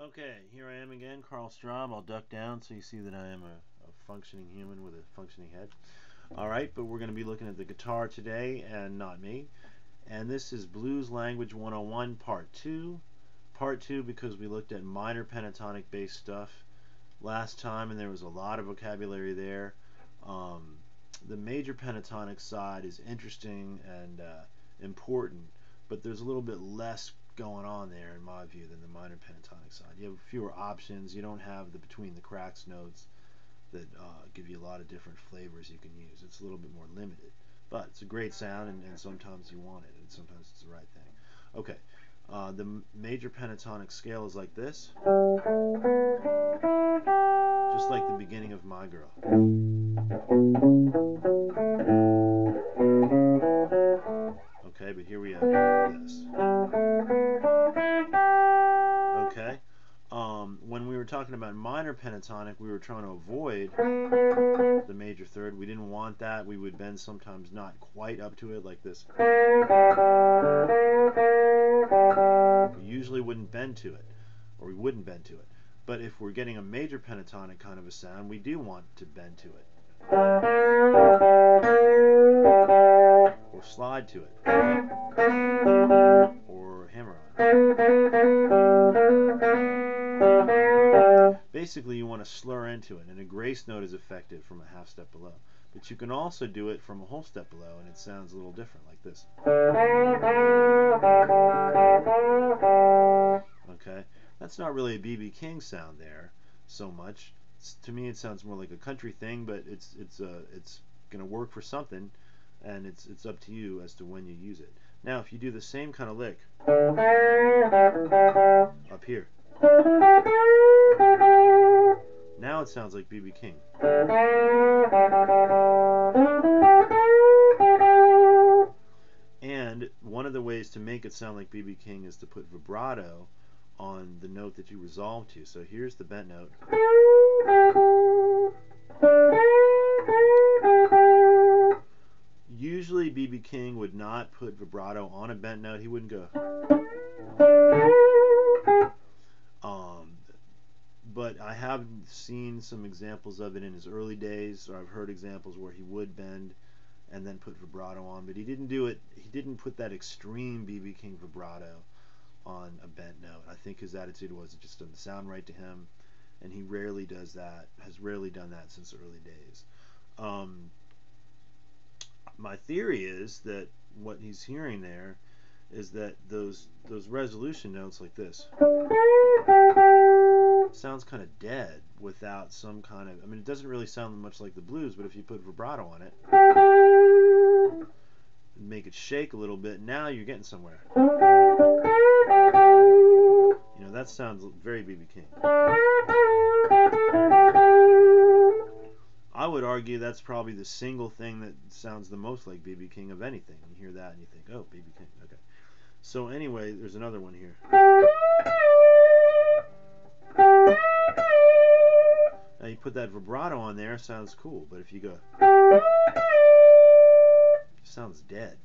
Okay, here I am again, Carl Straub. I'll duck down so you see that I am a functioning human with a functioning head. Alright, but we're going to be looking at the guitar today and not me. And this is Blues Language 101 Part 2. Part 2 because we looked at minor pentatonic-based stuff last time and there was a lot of vocabulary there. The major pentatonic side is interesting and important, but there's a little bit less going on there in my view than the minor pentatonic side. You have fewer options. You don't have the between the cracks notes that give you a lot of different flavors you can use. It's a little bit more limited, but it's a great sound, and sometimes you want it, and sometimes it's the right thing. Okay, the major pentatonic scale is like this, just like the beginning of My Girl. Okay, but here we have this. Okay, when we were talking about minor pentatonic, we were trying to avoid the major third. We didn't want that. We would bend sometimes not quite up to it, like this. We usually wouldn't bend to it, or we wouldn't bend to it. But if we're getting a major pentatonic kind of a sound, we do want to bend to it. Or slide to it. Or hammer on it. Basically, you want to slur into it, and a grace note is effective from a half step below. But you can also do it from a whole step below, and it sounds a little different, like this. Okay, that's not really a B.B. King sound there so much. To me, it sounds more like a country thing, but it's going to work for something, and it's up to you as to when you use it. Now, if you do the same kind of lick up here, now it sounds like B.B. King. And one of the ways to make it sound like B.B. King is to put vibrato on the note that you resolve to. So here's the bent note. Usually B.B. King would not put vibrato on a bent note. He wouldn't go. But I have seen some examples of it in his early days, or I've heard examples where he would bend and then put vibrato on, but he didn't do it. He didn't put that extreme B.B. King vibrato on a bent note. I think his attitude was it just doesn't sound right to him, and he rarely does that, has rarely done that since the early days. My theory is that what he's hearing there is that those resolution notes like this sounds kind of dead without some kind of, I mean, it doesn't really sound much like the blues, but if you put vibrato on it and make it shake a little bit, now you're getting somewhere. You know, that sounds very B.B. King. I would argue that's probably the single thing that sounds the most like B.B. King of anything. You hear that and you think, oh, B.B. King, okay. So anyway, there's another one here. Now you put that vibrato on there, sounds cool, but if you go, it sounds dead.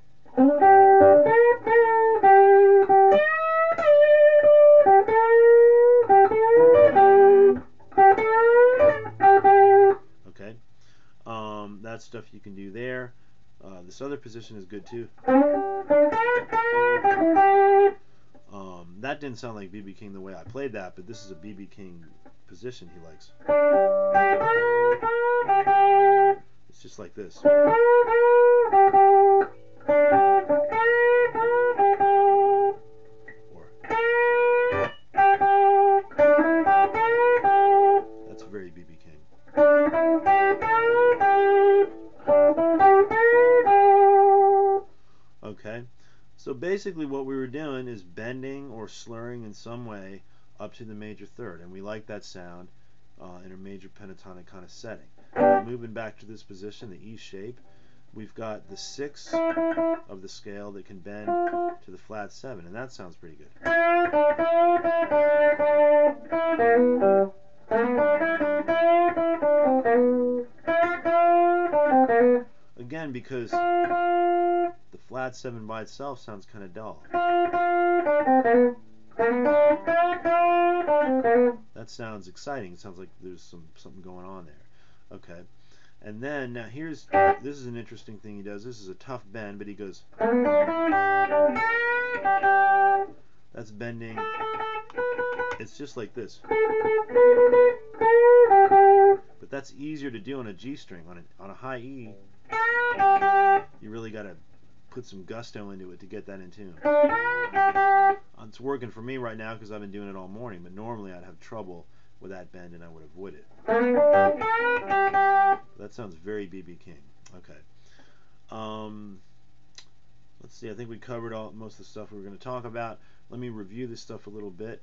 Okay, that stuff you can do there. This other position is good too. That didn't sound like B.B. King the way I played that, but this is a B.B. King position he likes. It's just like this. Or that's very B.B. King. So basically what we were doing is bending or slurring in some way up to the major third, and we like that sound in a major pentatonic kind of setting. Moving back to this position, the E shape, we've got the 6th of the scale that can bend to the flat 7, and that sounds pretty good. Again, because the flat 7 by itself sounds kind of dull. That sounds exciting. It sounds like there's something going on there. Okay. And then, now this is an interesting thing he does. This is a tough bend, but he goes. That's bending. It's just like this. But that's easier to do on a G string. On a high E, you really got to put some gusto into it to get that in tune. It's working for me right now because I've been doing it all morning, but normally I'd have trouble with that bend and I would avoid it. That sounds very B.B. King. Okay. Let's see, I think we covered most of the stuff we were going to talk about. Let me review this stuff a little bit.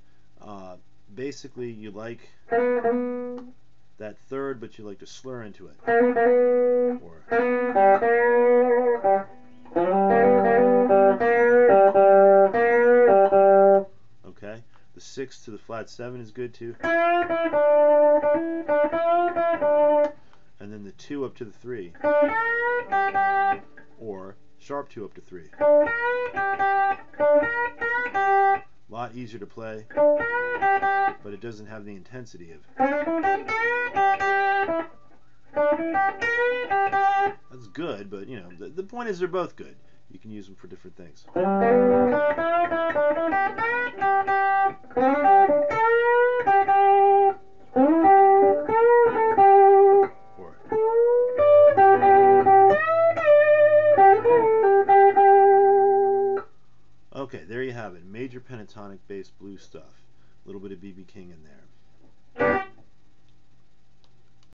Basically, you like that third, but you like to slur into it. Or okay, the 6 to the flat 7 is good too. And then the 2 up to the 3. Or sharp 2 up to 3. A lot easier to play, but it doesn't have the intensity of. That's good, but you know, the point is they're both good. You can use them for different things. Okay, there you have it. Major pentatonic-based blues stuff. A little bit of B.B. King in there.